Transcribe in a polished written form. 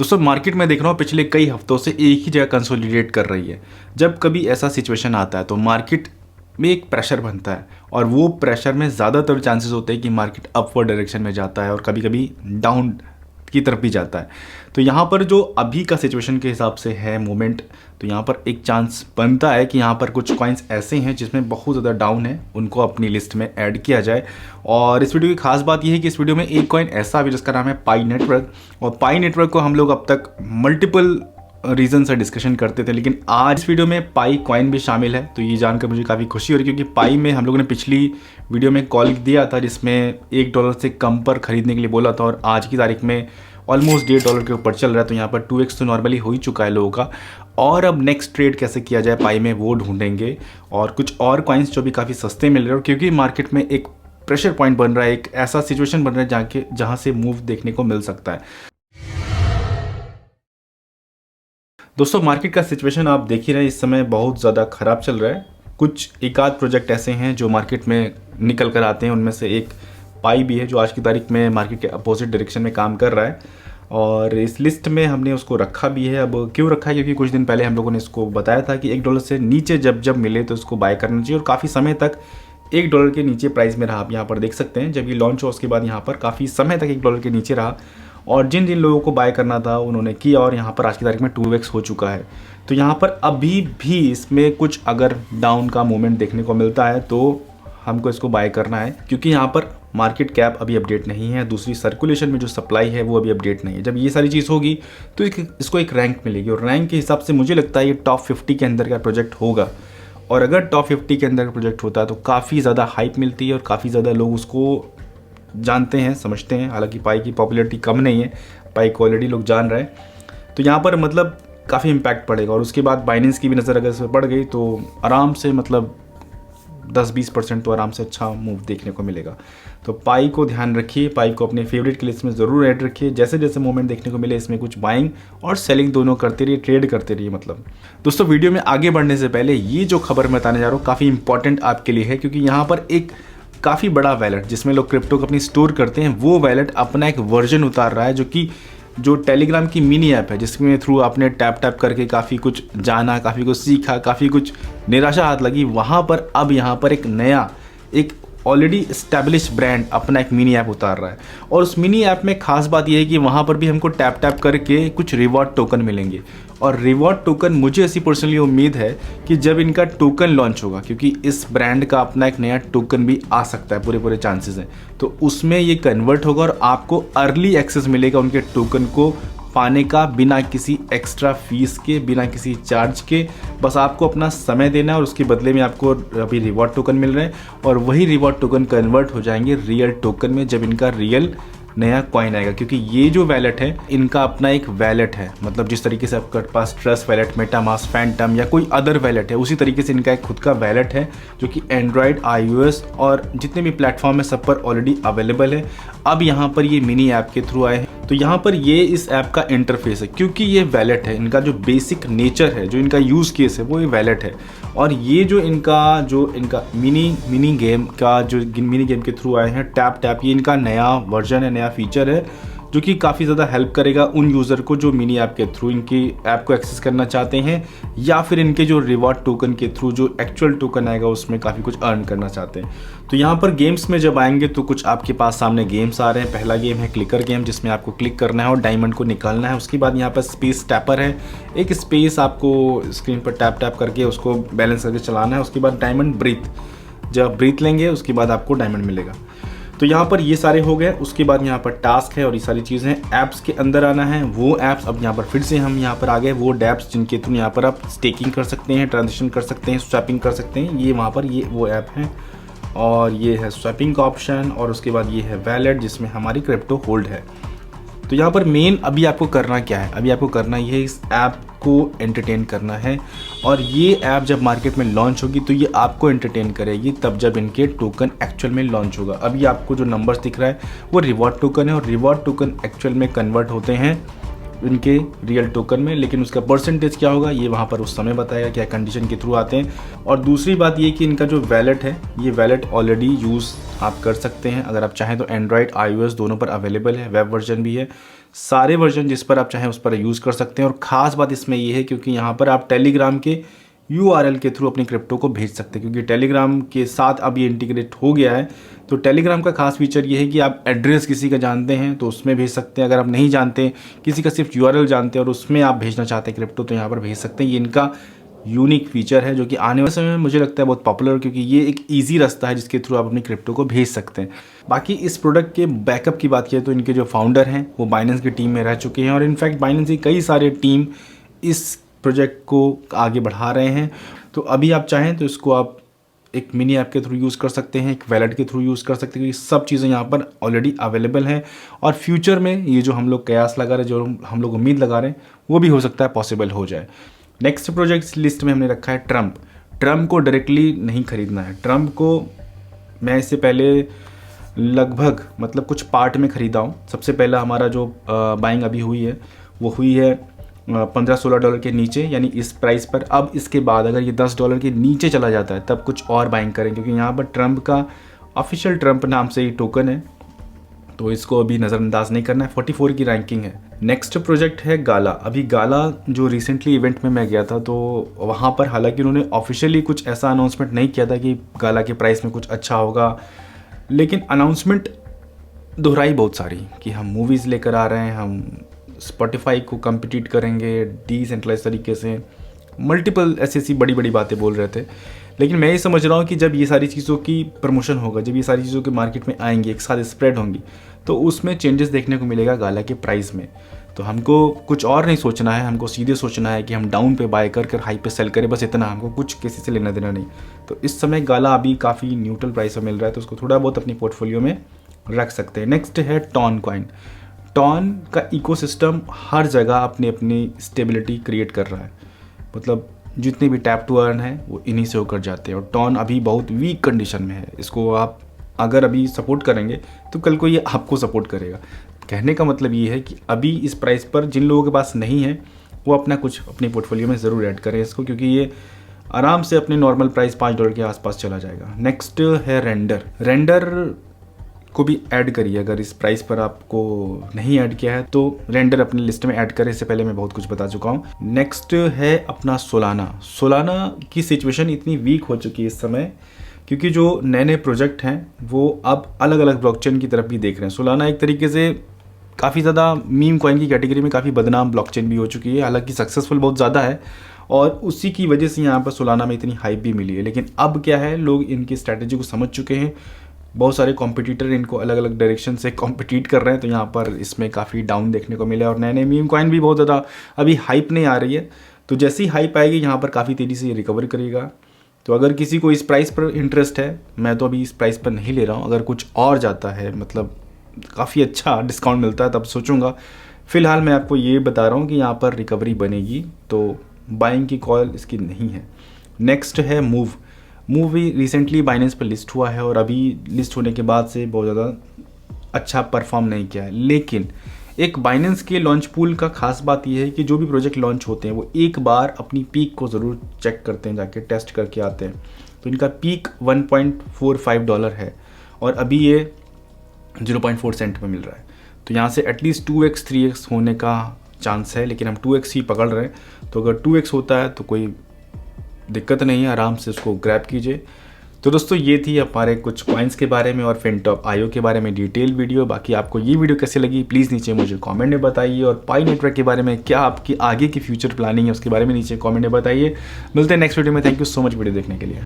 दोस्तों मार्केट में देख रहा हूँ पिछले कई हफ्तों से एक ही जगह कंसोलिडेट कर रही है। जब कभी ऐसा सिचुएशन आता है तो मार्केट में एक प्रेशर बनता है और वो प्रेशर में ज़्यादातर चांसेस होते हैं कि मार्केट अपवर्ड डायरेक्शन में जाता है और कभी कभी डाउन की तरफ भी जाता है। तो यहाँ पर जो अभी का सिचुएशन के हिसाब से है मोमेंट, तो यहाँ पर एक चांस बनता है कि यहाँ पर कुछ कॉइन्स ऐसे हैं जिसमें बहुत ज़्यादा डाउन है, उनको अपनी लिस्ट में ऐड किया जाए। और इस वीडियो की खास बात यह है कि इस वीडियो में एक कॉइन ऐसा भी जिसका नाम है पाई नेटवर्क, और पाई नेटवर्क को हम लोग अब तक मल्टीपल रीज़न से डिस्कशन करते थे, लेकिन आज इस वीडियो में पाई कॉइन भी शामिल है। तो ये जानकर मुझे काफ़ी खुशी हो रही है क्योंकि पाई में हम लोगों ने पिछली वीडियो में कॉल दिया था जिसमें $1 से कम पर खरीदने के लिए बोला था, और आज की तारीख में ऑलमोस्ट $1.5 के ऊपर चल रहा है। तो यहाँ पर 2x तो नॉर्मली हो ही चुका है लोगों का। और अब नेक्स्ट ट्रेड कैसे किया जाए पाई में वो ढूंढेंगे, और कुछ और कॉइन्स जो भी काफ़ी सस्ते मिल रहे हैं, क्योंकि मार्केट में एक प्रेशर पॉइंट बन रहा है, एक ऐसा सिचुएशन बन रहा है जहाँ से मूव देखने को मिल सकता है। दोस्तों मार्केट का सिचुएशन आप देख ही रहे हैं, इस समय बहुत ज़्यादा ख़राब चल रहा है। कुछ एक आध प्रोजेक्ट ऐसे हैं जो मार्केट में निकल कर आते हैं, उनमें से एक पाई भी है जो आज की तारीख में मार्केट के अपोजिट डायरेक्शन में काम कर रहा है, और इस लिस्ट में हमने उसको रखा भी है। अब क्यों रखा है, क्योंकि कुछ दिन पहले हम लोगों ने इसको बताया था कि $1 से नीचे जब मिले तो इसको बाय करना चाहिए, और काफ़ी समय तक $1 के नीचे प्राइस में रहा। आप यहाँ पर देख सकते हैं जब ये लॉन्च हुआ उसके बाद यहाँ पर काफ़ी समय तक $1 के नीचे रहा, और जिन जिन लोगों को बाय करना था उन्होंने किया, और यहाँ पर आज की तारीख में 2x हो चुका है। तो यहाँ पर अभी भी इसमें कुछ अगर डाउन का मोमेंट देखने को मिलता है तो हमको इसको बाय करना है, क्योंकि यहाँ पर मार्केट कैप अभी अपडेट नहीं है, दूसरी सर्कुलेशन में जो सप्लाई है वो अभी अपडेट नहीं है। जब ये सारी चीज़ होगी तो इसको एक रैंक मिलेगी, और रैंक के हिसाब से मुझे लगता है ये टॉप 50 के अंदर का प्रोजेक्ट होगा। और अगर टॉप 50 के अंदर का प्रोजेक्ट होता है तो काफ़ी ज़्यादा हाइप मिलती है और काफ़ी ज़्यादा लोग उसको जानते हैं, समझते हैं। हालांकि पाई की पॉपुलैरिटी कम नहीं है, पाई को ऑलरेडी लोग जान रहे हैं, तो यहाँ पर मतलब काफ़ी इम्पैक्ट पड़ेगा। और उसके बाद बाइनेंस की भी नज़र अगर इस पर पड़ गई तो आराम से मतलब 10-20% तो आराम से अच्छा मूव देखने को मिलेगा। तो पाई को ध्यान रखिए, पाई को अपने फेवरेट की लिस्ट में ज़रूर ऐड रखिए। जैसे जैसे मूवमेंट देखने को मिले इसमें कुछ बाइंग और सेलिंग दोनों करते रहिए, ट्रेड करते रहिए। मतलब दोस्तों वीडियो में आगे बढ़ने से पहले ये जो खबर मैं बताने जा रहा हूँ काफ़ी इंपॉर्टेंट आपके लिए है, क्योंकि यहाँ पर एक काफ़ी बड़ा वैलेट जिसमें लोग क्रिप्टो को अपनी स्टोर करते हैं, वो वैलेट अपना एक वर्जन उतार रहा है, जो टेलीग्राम की मिनी ऐप है, जिसमें थ्रू आपने टैप करके काफ़ी कुछ जाना, काफ़ी कुछ सीखा, काफ़ी कुछ निराशा हाथ लगी। वहाँ पर अब यहाँ पर एक नया, एक ऑलरेडी इस्टेब्लिश ब्रांड अपना एक मिनी ऐप उतार रहा है। और उस मिनी ऐप में खास बात यह है कि वहाँ पर भी हमको टैप करके कुछ रिवॉर्ड टोकन मिलेंगे। और रिवॉर्ड टोकन, मुझे ऐसी पर्सनली उम्मीद है कि जब इनका टोकन लॉन्च होगा, क्योंकि इस ब्रांड का अपना एक नया टोकन भी आ सकता है, पूरे चांसेस हैं, तो उसमें ये कन्वर्ट होगा और आपको अर्ली एक्सेस मिलेगा उनके टोकन को पाने का, बिना किसी एक्स्ट्रा फीस के, बिना किसी चार्ज के। बस आपको अपना समय देना है और उसके बदले में आपको अभी रिवॉर्ड टोकन मिल रहे हैं, और वही रिवॉर्ड टोकन कन्वर्ट हो जाएंगे रियल टोकन में जब इनका रियल नया कॉइन आएगा। क्योंकि ये जो वैलेट है इनका अपना एक वैलेट है, मतलब जिस तरीके से आपके पास ट्रस्ट वैलेट, मेटामास्क, फैंटम या कोई अदर वैलेट है, उसी तरीके से इनका एक खुद का वैलेट है जो कि एंड्रॉयड, iOS और जितने भी प्लेटफॉर्म है सब पर ऑलरेडी अवेलेबल है। अब यहाँ पर ये मिनी ऐप के थ्रू आए हैं, तो यहाँ पर ये इस ऐप का इंटरफेस है, क्योंकि ये वैलेट है, इनका जो बेसिक नेचर है, जो इनका यूज़ केस है वो ये वैलेट है। और ये जो इनका मिनी गेम का, जो मिनी गेम के थ्रू आए हैं टैप, ये इनका नया वर्जन है, नया फीचर है, जो कि काफ़ी ज़्यादा हेल्प करेगा उन यूज़र को जो मिनी ऐप के थ्रू इनकी ऐप को एक्सेस करना चाहते हैं, या फिर इनके जो रिवॉर्ड टोकन के थ्रू जो एक्चुअल टोकन आएगा उसमें काफ़ी कुछ अर्न करना चाहते हैं। तो यहाँ पर गेम्स में जब आएंगे तो कुछ आपके पास सामने गेम्स आ रहे हैं। पहला गेम है क्लिकर गेम, जिसमें आपको क्लिक करना है और डायमंड को निकालना है। उसके बाद यहाँ पर स्पेस टैपर है, एक स्पेस आपको स्क्रीन पर टैप करके उसको बैलेंस करके चलाना है। उसके बाद डायमंड ब्रीथ, जब ब्रीथ लेंगे उसके बाद आपको डायमंड मिलेगा। तो यहाँ पर ये सारे हो गए। उसके बाद यहाँ पर टास्क है और ये सारी चीज़ें ऐप्स के अंदर आना है। वो ऐप्स अब यहाँ पर फिर से हम यहाँ पर आ गए, वो डैप्स जिनके थ्रू यहाँ पर आप स्टेकिंग कर सकते हैं, ट्रांजेक्शन कर सकते हैं, स्वैपिंग कर सकते हैं। ये वहाँ पर ये वो ऐप हैं, और ये है स्वैपिंग का ऑप्शन, और उसके बाद ये है वैलेट जिसमें हमारी क्रिप्टो होल्ड है। तो यहाँ पर मेन अभी आपको करना क्या है, अभी आपको करना ये है इस ऐप को एंटरटेन करना है। और ये ऐप जब मार्केट में लॉन्च होगी तो ये आपको एंटरटेन करेगी तब जब इनके टोकन एक्चुअल में लॉन्च होगा। अभी आपको जो नंबर्स दिख रहा है वो रिवॉर्ड टोकन है, और रिवॉर्ड टोकन एक्चुअल में कन्वर्ट होते हैं इनके रियल टोकन में, लेकिन उसका परसेंटेज क्या होगा ये वहाँ पर उस समय बताएगा, क्या कंडीशन के थ्रू आते हैं। और दूसरी बात ये कि इनका जो वैलेट है, ये वैलेट ऑलरेडी यूज़ आप कर सकते हैं, अगर आप चाहें तो एंड्रॉयड, iOS दोनों पर अवेलेबल है, वेब वर्जन भी है। सारे वर्जन जिस पर आप चाहें उस पर यूज़ कर सकते हैं। और ख़ास बात इसमें ये है क्योंकि यहाँ पर आप टेलीग्राम के URL के थ्रू अपनी क्रिप्टो को भेज सकते हैं, क्योंकि टेलीग्राम के साथ अब ये इंटीग्रेट हो गया है। तो टेलीग्राम का खास फीचर ये है कि आप एड्रेस किसी का जानते हैं तो उसमें भेज सकते हैं, अगर आप नहीं जानते, किसी का सिर्फ URL जानते हैं और उसमें आप भेजना चाहते हैं क्रिप्टो, तो यहाँ पर भेज सकते हैं। ये इनका यूनिक फीचर है जो कि आने वाले समय में मुझे लगता है बहुत पॉपुलर, क्योंकि ये एक ईजी रास्ता है जिसके थ्रू आप अपनी क्रिप्टो को भेज सकते हैं। बाकी इस प्रोडक्ट के बैकअप की बात करें तो इनके जो फाउंडर हैं वो बाइनेंस की टीम में रह चुके हैं, और इनफैक्ट बाइनेंस की कई सारे टीम इस प्रोजेक्ट को आगे बढ़ा रहे हैं। तो अभी आप चाहें तो इसको आप एक मिनी ऐप के थ्रू यूज़ कर सकते हैं, एक वैलेट के थ्रू यूज़ कर सकते हैं, क्योंकि सब चीज़ें यहाँ पर ऑलरेडी अवेलेबल हैं। और फ्यूचर में ये जो हम लोग कयास लगा रहे हैं, जो हम लोग उम्मीद लगा रहे हैं, वो भी हो सकता है पॉसिबल हो जाए। नेक्स्ट प्रोजेक्ट लिस्ट में हमने रखा है ट्रम्प को डायरेक्टली नहीं खरीदना है। ट्रम्प को मैं इससे पहले लगभग मतलब कुछ पार्ट में ख़रीदा हूँ। सबसे पहला हमारा जो बाइंग अभी हुई है वो हुई है $15-16 के नीचे, यानी इस प्राइस पर। अब इसके बाद अगर ये $10 के नीचे चला जाता है तब कुछ और बाइंग करें, क्योंकि यहाँ पर ट्रम्प का ऑफिशियल ट्रम्प नाम से ही टोकन है, तो इसको अभी नज़रअंदाज नहीं करना है। 44 की रैंकिंग है। नेक्स्ट प्रोजेक्ट है गाला। अभी गाला जो रिसेंटली इवेंट में मैं गया था तो वहाँ पर हालांकि उन्होंने ऑफिशियली कुछ ऐसा अनाउंसमेंट नहीं किया था कि गाला के प्राइस में कुछ अच्छा होगा, लेकिन अनाउंसमेंट दोहराई बहुत सारी कि हम मूवीज़ लेकर आ रहे हैं, हम स्पॉटिफाई को कम्पिटिट करेंगे डिसेंट्रलाइज तरीके से, मल्टीपल ऐसी बड़ी बड़ी बातें बोल रहे थे। लेकिन मैं ये समझ रहा हूँ कि जब ये सारी चीज़ों की प्रमोशन होगा, जब ये सारी चीज़ों के मार्केट में आएंगी, एक साथ स्प्रेड होंगी, तो उसमें चेंजेस देखने को मिलेगा गाला के प्राइस में। तो हमको कुछ और नहीं सोचना है, हमको सीधे सोचना है कि हम डाउन पे बाय कर हाई पे सेल करें, बस इतना। हमको कुछ किसी से लेना देना नहीं। तो इस समय गाला अभी काफ़ी न्यूट्रल प्राइस में मिल रहा है, तो उसको थोड़ा बहुत अपनी पोर्टफोलियो में रख सकते हैं। नेक्स्ट है टॉन कॉइन। टॉन का इकोसिस्टम हर जगह अपनी अपनी स्टेबिलिटी क्रिएट कर रहा है, मतलब जितने भी टैप टू अर्न है वो इन्हीं से होकर जाते हैं। और टॉन अभी बहुत वीक कंडीशन में है। इसको आप अगर अभी सपोर्ट करेंगे तो कल को ये आपको सपोर्ट करेगा। कहने का मतलब ये है कि अभी इस प्राइस पर जिन लोगों के पास नहीं है वो अपना कुछ अपनी पोर्टफोलियो में ज़रूर ऐड करें इसको, क्योंकि ये आराम से अपने नॉर्मल प्राइस $5 के आसपास चला जाएगा। नेक्स्ट है रेंडर को भी ऐड करिए। अगर इस प्राइस पर आपको नहीं ऐड किया है तो रेंडर अपनी लिस्ट में ऐड करें, इससे पहले मैं बहुत कुछ बता चुका हूँ। नेक्स्ट है अपना सोलाना की सिचुएशन इतनी वीक हो चुकी है इस समय, क्योंकि जो नए नए प्रोजेक्ट हैं वो अब अलग अलग ब्लॉकचेन की तरफ भी देख रहे हैं। सोलाना एक तरीके से काफ़ी ज़्यादा मीम कॉइन की कैटेगरी में काफ़ी बदनाम ब्लॉकचेन भी हो चुकी है, हालांकि सक्सेसफुल बहुत ज़्यादा है, और उसी की वजह से यहाँ पर सोलाना में इतनी हाइप भी मिली है। लेकिन अब क्या है, लोग इनकी स्ट्रैटेजी को समझ चुके हैं, बहुत सारे कॉम्पिटिटर इनको अलग अलग डायरेक्शन से कॉम्पिटिट कर रहे हैं, तो यहाँ पर इसमें काफ़ी डाउन देखने को मिला। और नए नए मीम कॉइन भी बहुत ज़्यादा अभी हाइप नहीं आ रही है, तो जैसी हाइप आएगी यहाँ पर काफ़ी तेज़ी से रिकवर करेगा। तो अगर किसी को इस प्राइस पर इंटरेस्ट है, मैं तो अभी इस प्राइस पर नहीं ले रहा हूँ, अगर कुछ और जाता है मतलब काफ़ी अच्छा डिस्काउंट मिलता है तब सोचूंगा। फ़िलहाल मैं आपको ये बता रहा हूँ कि यहाँ पर रिकवरी बनेगी, तो बाइंग की कॉल इसकी नहीं है। नेक्स्ट है मूव भी रिसेंटली बाइनेंस पर लिस्ट हुआ है और अभी लिस्ट होने के बाद से बहुत ज़्यादा अच्छा परफॉर्म नहीं किया है। लेकिन एक बाइनेंस के लॉन्च पूल का खास बात यह है कि जो भी प्रोजेक्ट लॉन्च होते हैं वो एक बार अपनी पीक को ज़रूर चेक करते हैं, जाके टेस्ट करके आते हैं। तो इनका पीक $1.45 है और अभी ये 0.4 सेंट में मिल रहा है, तो यहाँ से एटलीस्ट 2x 3x होने का चांस है, लेकिन हम 2x ही पकड़ रहे हैं। तो अगर 2x होता है तो कोई दिक्कत नहीं है, आराम से उसको ग्रैब कीजिए। तो दोस्तों ये थी हमारे कुछ कॉइन्स के बारे में और फिनटॉप आईओ के बारे में डिटेल वीडियो। बाकी आपको ये वीडियो कैसे लगी प्लीज़ नीचे मुझे कमेंट में बताइए, और पाई नेटवर्क के बारे में क्या आपकी आगे की फ्यूचर प्लानिंग है उसके बारे में नीचे कमेंट में बताइए। मिलते हैं नेक्स्ट वीडियो में। Thank you so much video देखने के लिए।